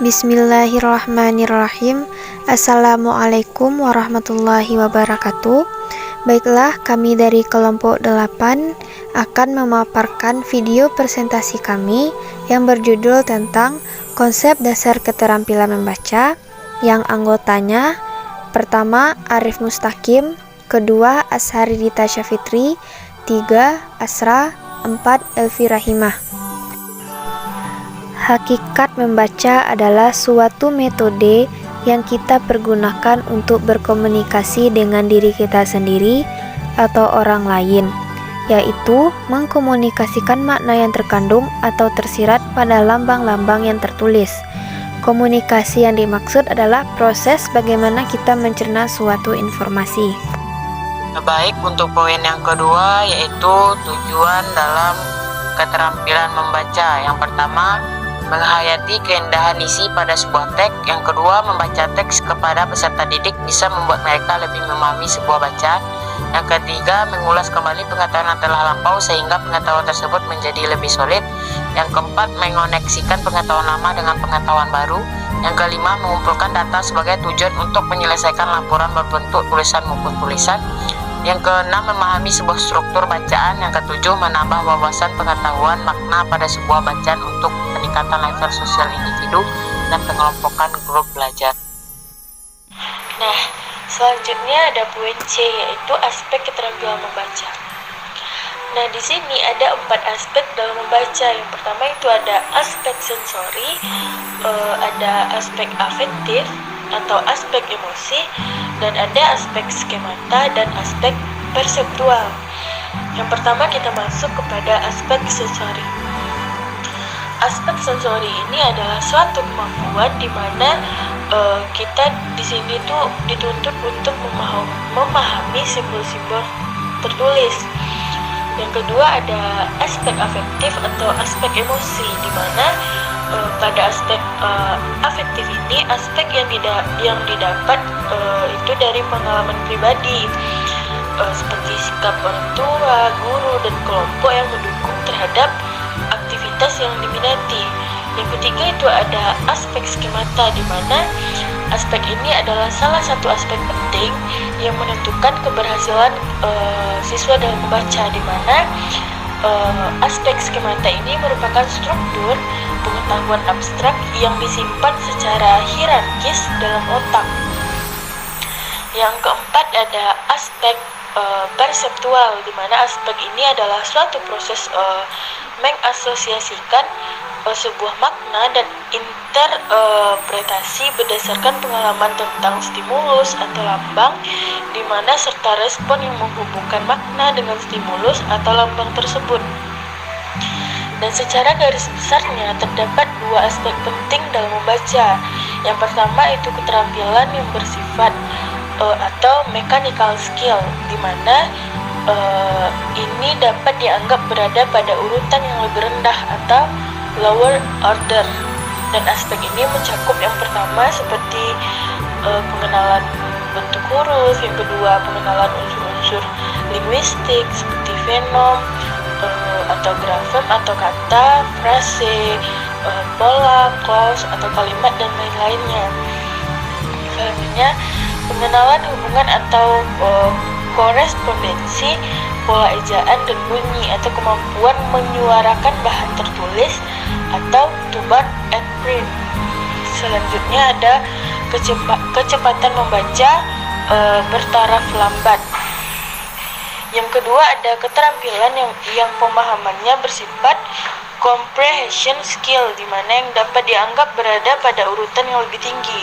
Bismillahirrahmanirrahim. Assalamualaikum warahmatullahi wabarakatuh. Baiklah, kami dari kelompok 8 akan memaparkan video presentasi kami yang berjudul tentang konsep dasar keterampilan membaca, yang anggotanya pertama Arif Mustaqim, kedua Ashari Dita Syafitri, 3 Asra, 4 Elvi Rahimah. Hakikat membaca adalah suatu metode yang kita pergunakan untuk berkomunikasi dengan diri kita sendiri atau orang lain, yaitu mengkomunikasikan makna yang terkandung atau tersirat pada lambang-lambang yang tertulis. Komunikasi yang dimaksud adalah proses bagaimana kita mencerna suatu informasi. Baik, untuk poin yang kedua yaitu tujuan dalam keterampilan membaca. Yang pertama, menghayati keindahan isi pada sebuah teks. Yang kedua, membaca teks kepada peserta didik bisa membuat mereka lebih memahami sebuah bacaan. Yang ketiga, mengulas kembali pengetahuan yang telah lampau sehingga pengetahuan tersebut menjadi lebih solid. Yang keempat, mengoneksikan pengetahuan lama dengan pengetahuan baru. Yang kelima, mengumpulkan data sebagai tujuan untuk menyelesaikan laporan berbentuk tulisan maupun tulisan. Yang keenam, memahami sebuah struktur bacaan. Yang ketujuh, menambah wawasan pengetahuan makna pada sebuah bacaan untuk peningkatan level sosial individu dan pengelompokan grup belajar. Nah, selanjutnya ada poin C, yaitu aspek keterampilan membaca. Nah, di sini ada 4 aspek dalam membaca. Yang pertama itu ada aspek sensori, ada aspek afektif atau aspek emosi, dan ada aspek skemata dan aspek perseptual. Yang pertama kita masuk kepada aspek sensori. Aspek sensori ini adalah suatu kemampuan di mana kita di sini tuh dituntut untuk memahami simbol-simbol tertulis. Yang kedua ada aspek afektif atau aspek emosi, di mana pada aspek afektif ini aspek yang didapat itu dari pengalaman pribadi, seperti sikap orang tua, guru, dan kelompok yang mendukung terhadap aktivitas yang diminati. Yang ketiga itu ada aspek skemata, di mana aspek ini adalah salah satu aspek penting yang menentukan keberhasilan siswa dalam membaca, di mana aspek skemata ini merupakan struktur pengetahuan abstrak yang disimpan secara hierarkis dalam otak. Yang keempat ada aspek perseptual, di mana aspek ini adalah suatu proses mengasosiasikan sebuah makna dan interpretasi berdasarkan pengalaman tentang stimulus atau lambang, di mana serta respon yang menghubungkan makna dengan stimulus atau lambang tersebut. Dan secara garis besarnya terdapat 2 aspek penting dalam membaca. Yang pertama itu keterampilan yang bersifat atau mechanical skill, di mana ini dapat dianggap berada pada urutan yang lebih rendah atau lower order. Dan aspek ini mencakup yang pertama seperti pengenalan bentuk huruf, yang kedua pengenalan unsur-unsur linguistik seperti fenom atau grafem atau kata, frase, pola, clause atau kalimat, dan lain-lainnya. Selanjutnya pengenalan hubungan atau korespondensi, pola ejaan dan bunyi, atau kemampuan menyuarakan bahan tertulis atau to bar and print. Selanjutnya ada kecepatan membaca bertaraf lambat. Yang kedua ada keterampilan yang pemahamannya bersifat comprehension skill, di mana yang dapat dianggap berada pada urutan yang lebih tinggi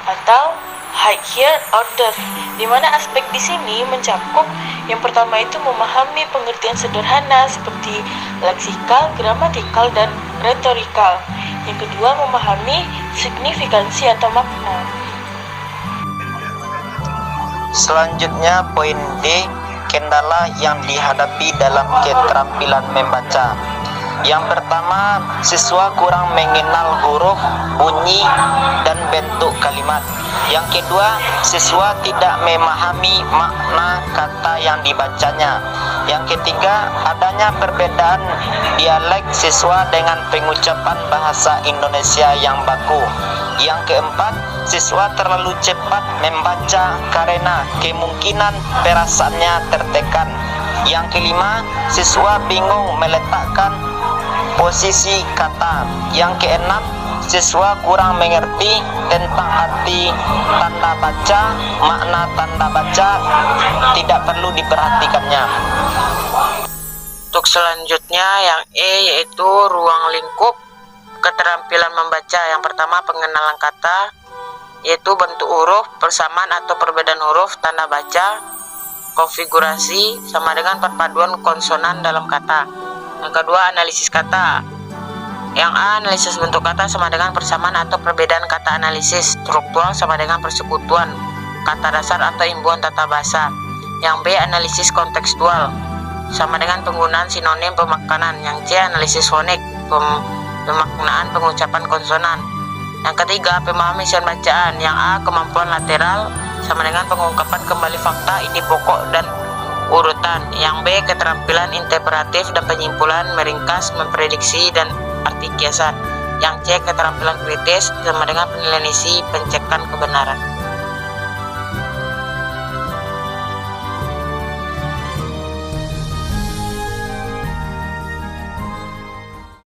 atau higher order, di mana aspek di sini mencakup yang pertama itu memahami pengertian sederhana seperti leksikal, gramatikal, dan retorikal. Yang kedua memahami signifikansi atau makna. Selanjutnya poin D, kendala yang dihadapi dalam keterampilan membaca. Yang pertama, siswa kurang mengenal huruf, bunyi, dan bentuk kalimat. Yang kedua, siswa tidak memahami makna kata yang dibacanya. Yang ketiga, adanya perbedaan dialek siswa dengan pengucapan bahasa Indonesia yang baku. Yang keempat, siswa terlalu cepat membaca karena kemungkinan perasaannya tertekan. Yang kelima, siswa bingung meletakkan posisi kata. Yang keenam, siswa kurang mengerti tentang arti tanda baca, makna tanda baca tidak perlu diperhatikannya. Untuk selanjutnya yang E yaitu ruang lingkup keterampilan membaca. Yang pertama pengenalan kata, yaitu bentuk huruf, persamaan atau perbedaan huruf, tanda baca, konfigurasi sama dengan perpaduan konsonan dalam kata. Yang kedua analisis kata. Yang A, analisis bentuk kata sama dengan persamaan atau perbedaan kata. Analisis struktural sama dengan persekutuan kata dasar atau imbuhan tata bahasa. Yang B, analisis kontekstual sama dengan penggunaan sinonim pemakanan. Yang C, analisis fonik pemaknaan pengucapan konsonan. Yang ketiga, pemahaman isi bacaan. Yang A, kemampuan lateral sama dengan pengungkapan kembali fakta, ide pokok dan urutan. Yang B, keterampilan interpretatif dan penyimpulan, meringkas, memprediksi dan arti kiasan. Yang C, keterampilan kritis sama dengan penilaian isi, pencekan kebenaran.